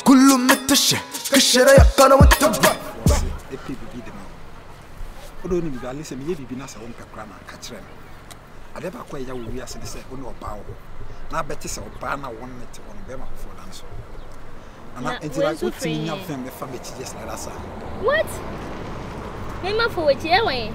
كل متشة كشرة يقنا وتبع. Odo ni biga lese me ye bibi na se won kakra na ka kire me. Ade ba kwa ya wo wi ase se won oba wo. Na beti se oba na won net won be ma fo dan so. Ana entira uti nya fem be fam be just like that. What? Me ma fo wechi e wen.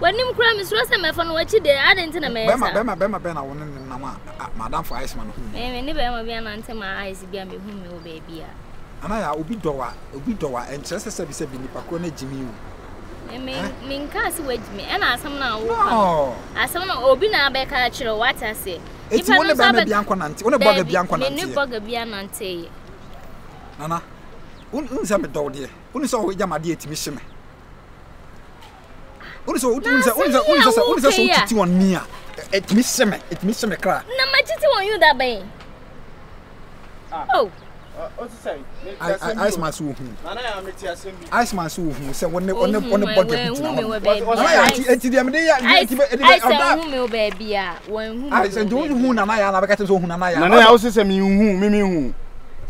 Wanim kura me suro se me fo no wechi de ade ntina me yesa. Be na won na ma madam for ice man hu. Me ni be ma bia na ntima ice bia me hu me wo be bia. Ana ya obi dowa enche se bi nipa ko na jimi wu. Min kasi wejimi ena asam na wo asam na obi na be ka kire what I say if you want be bia nko nante wona boga bia nko nante ni boga bia nante nana unza me dawde unza o jamade etimi hime unza so titi won ni a etimi hime kra na ma titi won you that bay oh What's say? Ice man so hu. Nana ya meti asembi. Ice man so hu se won body fit na. Nana ya enti dem de ya enti be hu me o baby a won hu. Ice enti hu nana ya na be ka so hu nana ya. Nana ya wo se me hu me hu.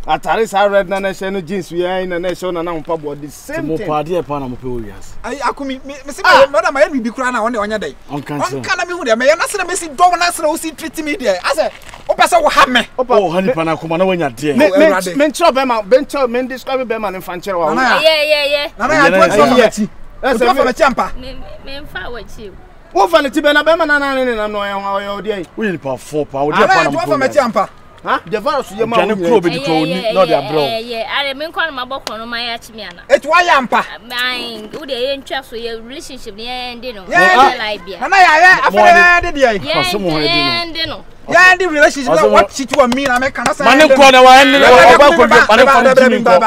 Atare sa red na she no jeans we ai na she na mpa body same thing. Mo pade e pa na mo pe owias. Ai akumi me se madam ya bibi kura na won de onya dai. Onka na me hu de me ya na se na me si do na se na o si treat me there. Ase o pese wo ha me. Oh hani pa na kuma na wanya de. Me ncho be ma me describe be ma ne fa nchere wa. Yeah. Nana ya to so ma ti. O to fa me ti ampa. Me mfa wa chi. Wo fa ne ti be na be ma na no yo de ai. We ni pa 4 pa o de pa na mo. To fa me ti ampa. Ha? The virus ye ma wo. Jane kro be di ko ni no dia bro. Are me nko na mabokọ no ma ya chi me ana. Et wa ya ampa. Man, wo de ye ntwa so ye relationship ne end no. Like bia. Nana ya afere de ai. End no. Yeah, the relationship what she to me na me kana say. Mane ko na wa en oba ko bi pane fam timi ko.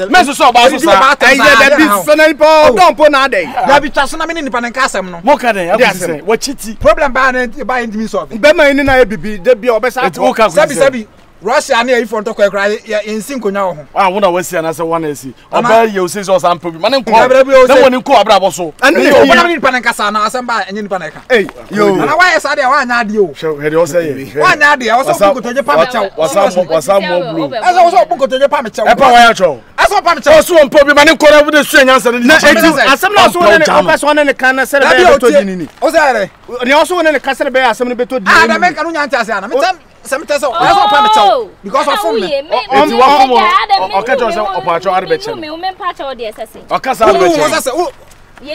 Me so ba so sa. Ai ya bi fena po don po na dey. Ya bi twaso na me ni pa nka asem no. Mo ka den akuse wa chiti. Problem ba na ba indimi solve. Be ma ni na e bibi de bia obesa. Sabi. Russia na e phone to kwa ya ensin konya wo ho. Ah wona wasi na se wona esi. Oba ye o se so sampo bi. Mane ko. Na woni ko abra bo so. Ani o ba ni pa nka sa na asem ba enyi ni pa nka. Eh yo. Na wa ye sa de wa anya ade o. Show he de o say ye. Wa anya ade o so bu kotoje pa me chaw. Wasa mo blue. Asa o so bu kotoje pa me chaw. E pa wa ya chaw. Asa pa me chaw. So mpo bi mane ko na bu de su enyansa ni. Na asem na so wona ne opes wona ne kan na sere be to di ni. O say ni o so wona ne kan sere be asem ne be to di. Ah da me kan nya ntase ana. Me some tell because of phone me. Enti wa phone o ka tell say opacho arbe che. Me pacho de sese. O ka sa arbe che.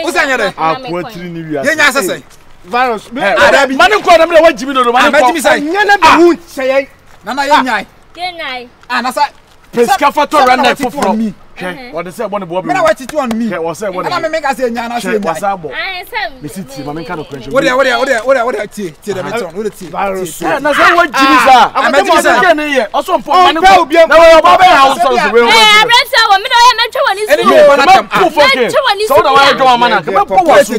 O say nyere. Akwa tiri ni wi ase. Ye nya sese. Virus. Mane ko na me wa jimi do mane ko. Nya na be hu cheye. Na ye nyai. Ke nyai. Ah na sa pesca fato run na foforo. Okay. What they say about the boy. Me na what it on me. Okay, what say what. Na me ka say nya na say nya. I say. Me city, ma me ka no question. What dey tie de me turn. What dey tie. Virus. Na say what jimi sa. Ameti say ke ne ye. Oso mpo ma ne ko. Na we ba ba house so we. Eh, abresa wo me do ye metwa woni su. So da wa do ma na. Ke po wa su. Me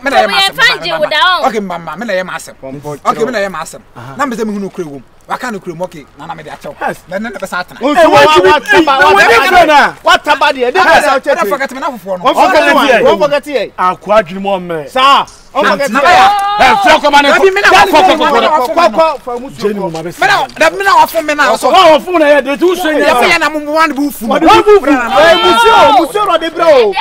na ye masem. Fanje wo da on. Okay mama, me na ye masem. Okay, me na ye masem. Na me say me hunu kure wo. Waka no kure mo okay. Na me dey achew. Na na be sa atena. What about the I forget me na fofo no. Don't forget here. Akwa adwini mo me. Sir. Forget na here. Flo ko ma ne ko. Me na wa fo me na so. Wa fo na ye de tu so nya. Ya na mo wan bu fu. Monsieur ro de bro.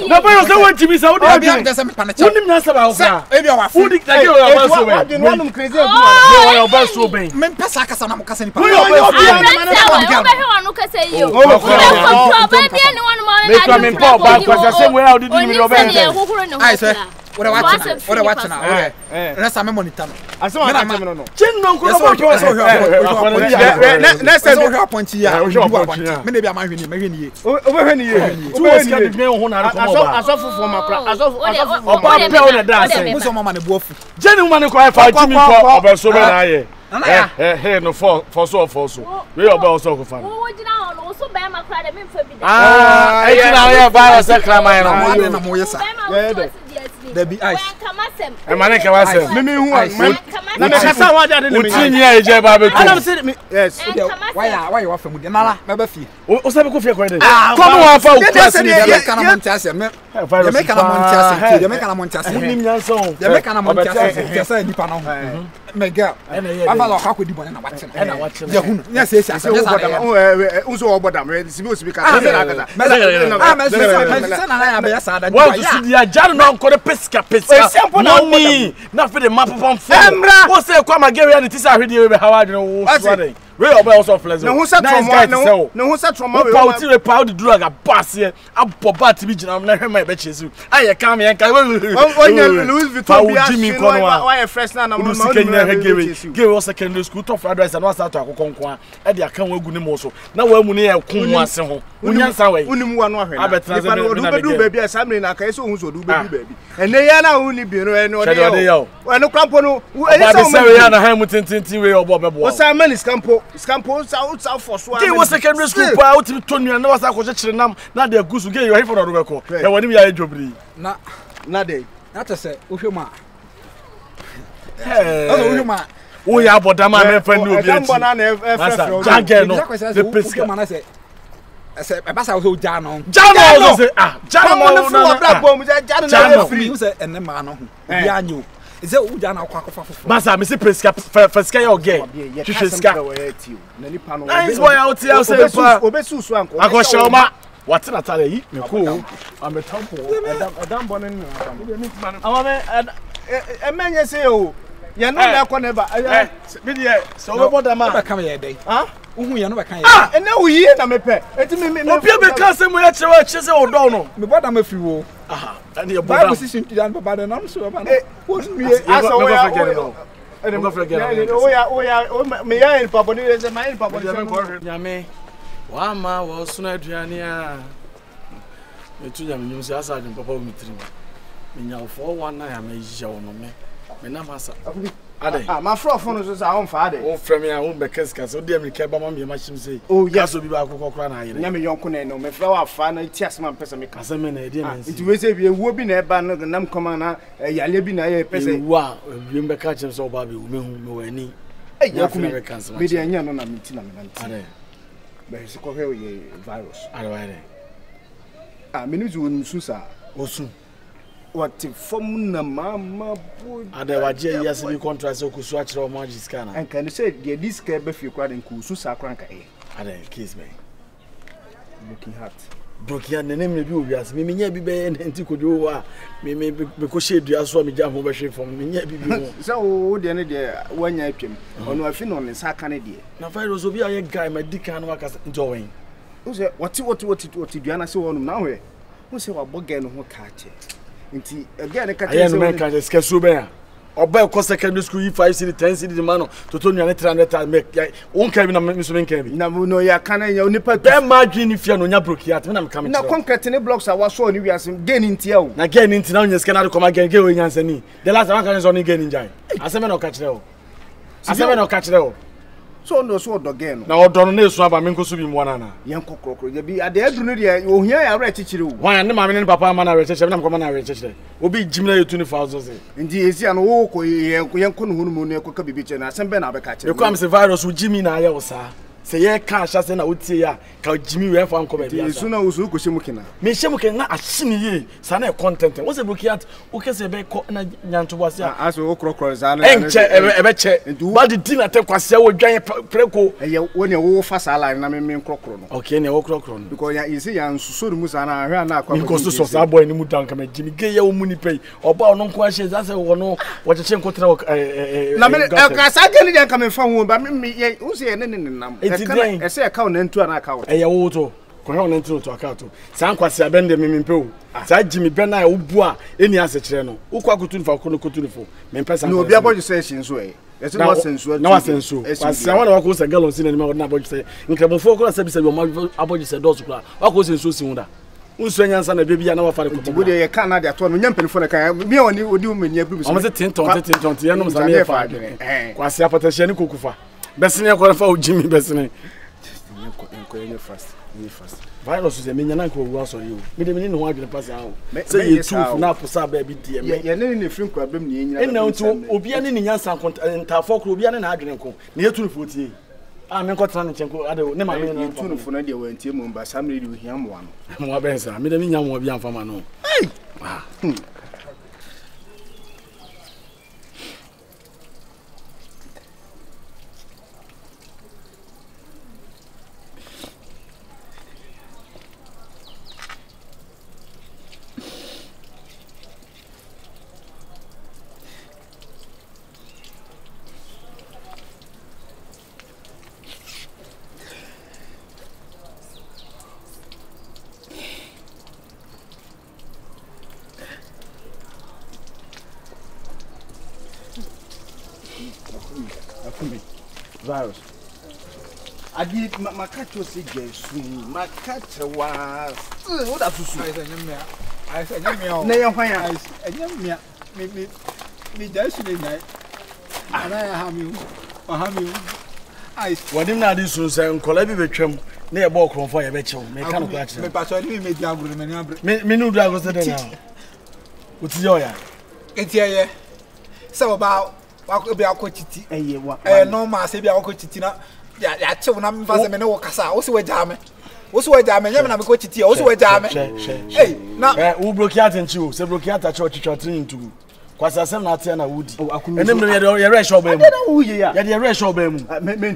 Na ba yo se won timi sa wo Obi de. am de se me pa na cha. Wonim na sa ba wo ka. E bi wa fo. Wodi take yo ba so we. What no no crazy adu Yo yo ba so ben. Me pesa kasa na mo kasa ni pa. Me pa ba kwa se we how did you do ben. Ai se. What watch now? Let's have monitor. Asema na me no. Chin no ko ba ko. Next time we have point here. Me na be am hwini, me hwini ye. Obehwini ye. Tu o ska de me ho na ko ba. Asofofo makra. Asofofo. Oba pe o na da se. Mo so mama na buafu. Jeni woman ko e fa jimi ko oba so be na ye. No for so. We oba also ko fa. Wo jina on so be makra de me mfa bi da. Ah, e jina ye virus e kraman no. Na mo yesa. There be ice. E mane ke wa se. Me hu na me kasa wa da de me. Utinyi e je ba be Adam say me. Yes. Why you afa mu de nala me ba fi. O sabe ko fi ko de. Come wa fa o class ni de me kana monti ase me. De me kana monti ase. De me kana monti ase. Nim nyanso. De me kana monti ase. Ase nipa no ho. mega aba la kwa di bone na wache na wache ya hunu nya se se o bodam unso o bodam sibi o sibi ka se na kata me na ya be ya sa da wa su di ajar no nkore pesika money na fe de mapopom fo wo se kwa mageria ni tisa hwede be hawa de wo swade we oba also flexible no hu sa trauma we pa ti repa the drug abase abo ba ti bi gina na hwema e be chesu aye kam ye nka onya Louis Vuitton bi a why fresh na ma give us secondary school to for advice and was start to akokonko e de aka wagu ni mo so na wa mu ne ye kun ase ho unyansa we unim wa no ahwe abetna ze du baby asamre na kai so hu so du baby baby ene ya na hu ni bi no ene ode yo ene krampo no ene so we ya na han mu tintin we obo bebo o sa man Scampo sa for so give us secondary school pa out to tonu na was akọ chire nam na de agusu ge yo he for no beko e woni mi ya ejobri na de na to say ohwema ohwema o ya bodama na fa ni obi echi masa jage no the pesca man say e ba sa o jano say jano na bra bom jano free say enne ma no ho obi anyo is it jano akwa akwa fofo masa me say pesca pesca ya oge pesca na nipa no nice boy out here say pa obesusu anko akoshoma what na tell yi me ko am a tampo adam bonen amame emenye say o ye no na akọ neba be there so we boda ma ba kam ye dey uhu ye no ba kan ye ene uyi na mepe eti me obi be kan say mo ya chewa che say odo no me boda ma firi wo and ye boda ba position ti dan baba na so ba na wonu me asa wo ya me ya en papa ni ze ma en papa nyame wa ma wo suna aduane a etu nyame nyum se asa adun papa o mitrim me nya 419 ya me yia wo no me na masa ade ma frofo no so sa on fa ade o frem ya o bekeska so de me ke ba ma me ma shim sei so bi ba akoko kra na ayere nyame yonko na no me fra wa fa na ti asema pesa me kasa me na ede na nsi nti we se bi ewuo bi na e ba no nam koma na yale bi na ye pesa wa bi me ka chem so ba bi me hu me wani ya ku me de anya no na menti na me nanti ade be se ko he ye virus ade wa ade me ni zu nsu sa osun what form na mama boy ade wa je yes bi contract so kusu a kire o ma jiska na and can say the this ka be fi kwa den kusu sa kranka ade kiss me looking hard dokia nene me bi obi as me nya bi be nti kojo wa me ko shedu aso me jam ho be hwe fom me nya bi ho so o de ne de wanya atwem ono afi no ne sa kan de na virus obi aye guy ma dikan no akasa njowen o se what duana se wonum na hwe o se wa boga no ho ka che nti again ka che se no ka che ska so be ya oba ko secondary school 5 city 10 city de mano toto nuane 300 make won ka bi na me so me kan bi na no ya kan ya onipa be ma dwi ni fia no nya brokiat me na me kam na concrete ne blocks a waso ni wiase gain ntia o na gain ntia na onye scanner ko ma gain ge o nyansa ni the last one kan so ni gain njai aseme na o ka kire o aseme na o ka kire o so no so do gain na odo no na esu aba me nkoso bi mo na yen kokrokro ya bi ade aduru no de ohia ya re chichire o wan ne ma me ne papa ma na re chichire na me ko ma na re chichire obi jimna ye 20000 se ndi esi an wo ko yen ko no hunu mu ne ko ka bibi che na asembe na be ka kire e ko am se virus u jimi na ya wo sa se ye ka sha se na wotie ya ka jimi we fa nko ba bia sa na wo so ko shemu kina me shemu ke na ahini ye sa na content wo se brokiat wo ke se be ko na nyanto boase a aso wo krokro za na enche ebe che ba di din ate kwase wo dwan preko eye wo ne wo fa sala na me krokro no okay ne wo krokro no because ya isi ya nsuso mu sa na hwe na akwa ko so sa boy ni mu dan ka me jimi ge ye wo mu ni pei oba ono nko ahye za se wo no wo cheche nkotra na me ka sa je ni dan ka me fa hu ba me ye wo se ye ne nam ese account na ntu ana account eye wo to ko he on ntu to account sa nkwase abende memempe o sa jimi be na obu a eni ase kire no ukwa kotunu fa kono kotunu fo mempe sa no obi aboje se shin so ese no sensu na wasensu asa wana wako se galon sin ni na aboje se nkrebofo ko se bi se bi aboje se dosu kula wako sensu si hunda unsu nyansa na bebia na wafare ko bo de ye kan na de ato no nyampenfo na kan mi oni odi umani abu bi so o se tinton ye no sa me fa kwase apatahye ni kokufa besene ko fa ojimi besene enko fast virus se menya na ko wa so yo me de me ni ho adwene pass awo say ye tooth na posa ba bi die me ye ne free kwa bem ne nyina na ntu obi ane ni nyansa ntafo kro obi ane na adwene ko ne ye tooth fotie me ko tran chenko ade ne ma me no tooth fo na de wantie mo mba samre de ohia mo ano mo abensa me de me nya mo bi amfa ma no virus. I did my catch was a gay swing. My catch was. What have you seen? I said, no, me just night. And I have you. I what him now this was saying, Colabi Betram, near Balkan for a betcha. Me can't catch me, but I didn't make the argument. Me no dragons now. What's your ya? It's here. So about what could be our coach, no mass, maybe our coach. Yeah, children, I'm fast and no cassa, also a jam. Also a jam, and I'm a coach, also a jam. Hey, now who broke out and you, so broke out at church training to. Kwasa sem na tia na wudi. Enem no ye rush obem. I don't know ya. Ye rush obem.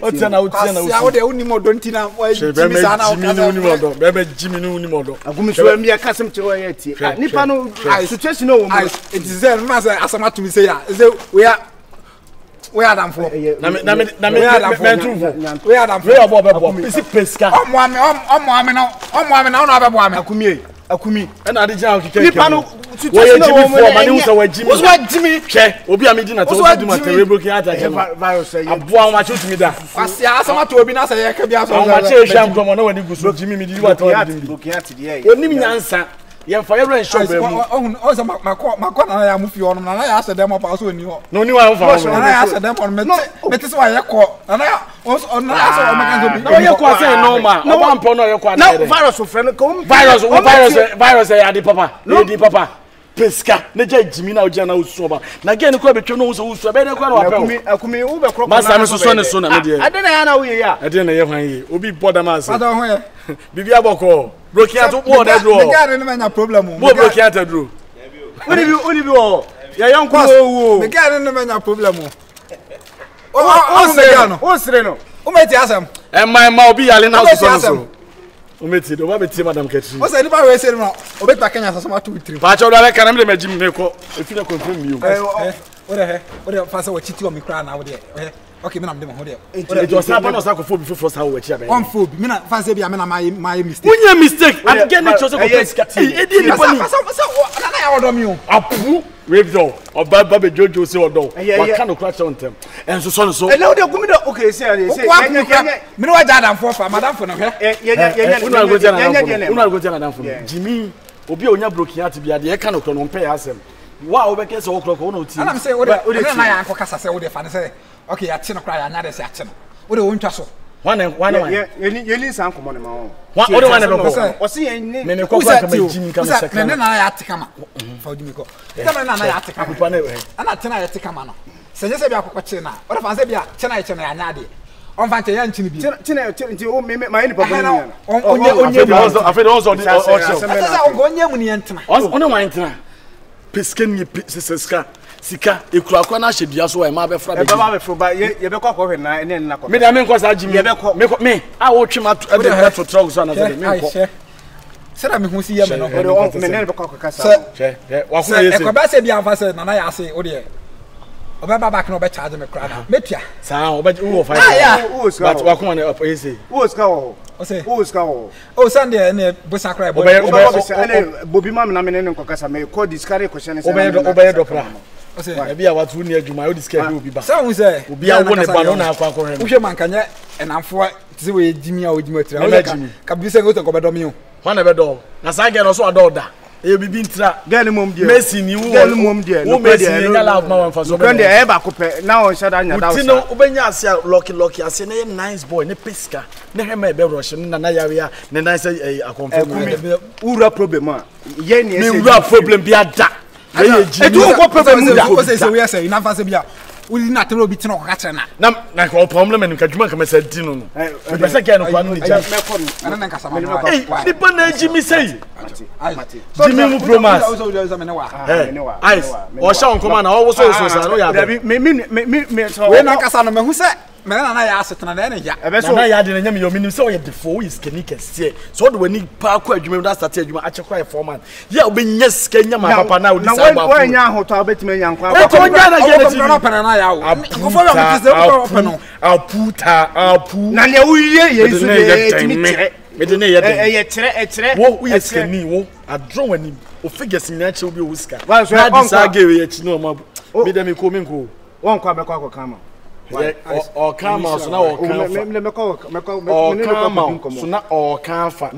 O tia na uti na uti. Ya wo de uni modo ntina wa jimi sa na o kasa. Uni modo. Bebe jimi no uni modo. Agumi so em ya kasem che wa ye tie. Nipa no situation no wo mo. It is there ma say asama to me say ya. Say we are done for. Na me mentu. We are done for. We obo pisi peska. Omo ame na ona bebo ame. Akumi na ade jam kike. Nipa no situation no wo mo. Mani wo so wa jimi. Wo so wa jimi. Che obi amedi na to wo di matere broken heart ache no. Virus ye. Aboa ma che tumi da. Kwasi asama to obi na say ye ka bia so. Ma che hwam komo na wani guso jimi mi di wa to di. Broken heart de ye. Onim nyansa. Ye fa ye rush obem. O so makọ na ya mufi ono na ya ase dem pa so oni ho. No ni wa fa. Na ya ase dem on mete so ye ko. Na ya na ya so o meka so bi. Na ye ko ase normal. Oba mpo no ye ko na. Na virus o friend ko. Virus ya di papa. No di papa. Peska na ja jimi na oja na usu oba. Na ge ne ko betwe no usu usu be ne ko na wa pe. Akumi wo be kroko na. Masa me so ne so na me de. Ade na ya na wo ye ya. Ade na ye hwan ye. Obi boda ma ase. Ade ho ye. Bibi aboko. Broken out wo da draw. Me ga ne manya problem. Mo broken out draw. Oni bi wo. Ya yon ko wo. Me ga ne manya problem. O se ga no. O sire no. O meti asem. Ma obi yale na so. O meti do ba beti madam Ketri. O se ni ba we se no. O beta Kenya so ma 2 3. Pa cha do be kana me ma jim ne ko. E fi na confirm mi o. O de fa se wo chiti o mi kra na wo de. Okay, me na dem ho de. It was happen us akofo bi first how we chi abe. On phone me na fa se bia me na my mistake. Unya mistake. I get na chose ko peska. E di ni pani. Fa na ya odo mi o. Apu. Wave door. Oba be jojo se odo. Wa kan no clutch on them. En so so. E na de gumi do okay say me no wa ja dan for fa madam for no hwe. Una go jana dan for. Jimmy obi onya broken heart bia de e kan no kro no mpe asem. Wa obeke se wo kro ko no ti. Ana me say o de na ya anko kasa say o de fa ne say okay ya chi no kra ya nya de say achi no. O de won twa so. One yeli san komo ne ma won. O de one be ko. O se yen ne me ko kwa kama jimi kama sekra. Ne na ya atikama. Fa odi mi ko. Tama na ya atikama. Papa na we. Ana tena ya atikama no. Se je se bia kokko chi na. O de fa se bia chi na ya nya de. On fa nche ya nchi ni bi. Chi o me ma ni papa ni. Onye afede on so di o show. Asa onye mu ni entena. On wa entena. Pesken ni seska. Sika ekura kwa na hyedia so wa ma be fra be. E ba be fro ba ye be kwa kwa hwe na ene na kwa. Me da me nko sa jimi. Me a wo twe ma e be to trog so na say me nko. Sera me hu si ye me no. Me ne be kwa kwa kasa. Che wa ku ye se. E ko ba se bia fa se na ya se o de. O be ba back no be charge me kra na. Metua. Sa o be wo fa. But wa ku na ye se. Wo ska wo. O se. Wo ska wo. O Sunday ne busa kra bo. Bobi ma me na me ne nko kasa me ko discard question se. O be do pra. E bia watu ni adwuma o discard obi ba. Sa hu se. Obi a wo ne ba no na akwa akwa he. Wo hwe mankanye enamfo ti se we jimi a o jimi atira. Ka bi se ngo to ko be do mi o. Wa na be do. Na sa ge no so do da. E bibi ntra. Girl mom die. Messi ni wo. Girl mom die. Wo Messi ni nya love ma wan fa so be. Kwende e ba ko pe na on shada nya da wo. Ti no obenya ase lucky ase na nice boy ne peska. Ne hema e be rush na yawe a ne nice akonfirm. Ura problem a. Ye ni ese. Me ura problem bi ada. E do ko problem mu da. O say we say na fa se bia. We na tell obi tino ko ka kire na. Na ko problem en ka djuma ka me say di no no. Me pese ke no kwa no ni ja. Ana na nkasa ma. Di pa na Jimmy say. Jimmy mu promise. Ice. O sha on koma na o wo so sa no ya. Me so. We na nkasa no me hu se me na ya asetena na ya. Na ya de na nyam yo minim se o ye defo is kenika se. So do wani pa kwa adwuma da start adwuma a chekwa foreman. Ya obenya sika nyama papa na odi sa ba. Na wa nya hoto obetime nya nkwa. O ko nya na get ti. No pena na ya o. Ko fo ya me se ko peno. Apu. Na le wuye ye su de timi tere. Me de na ye de. Ye tere. Wo ye sika ni wo. Adron wani. O figures ni na che obi o wuska. Wa so na di sa ge we ye chi no ma. Me de me ko. Won kwa be kwa kama. Or come out so now or come out so now or come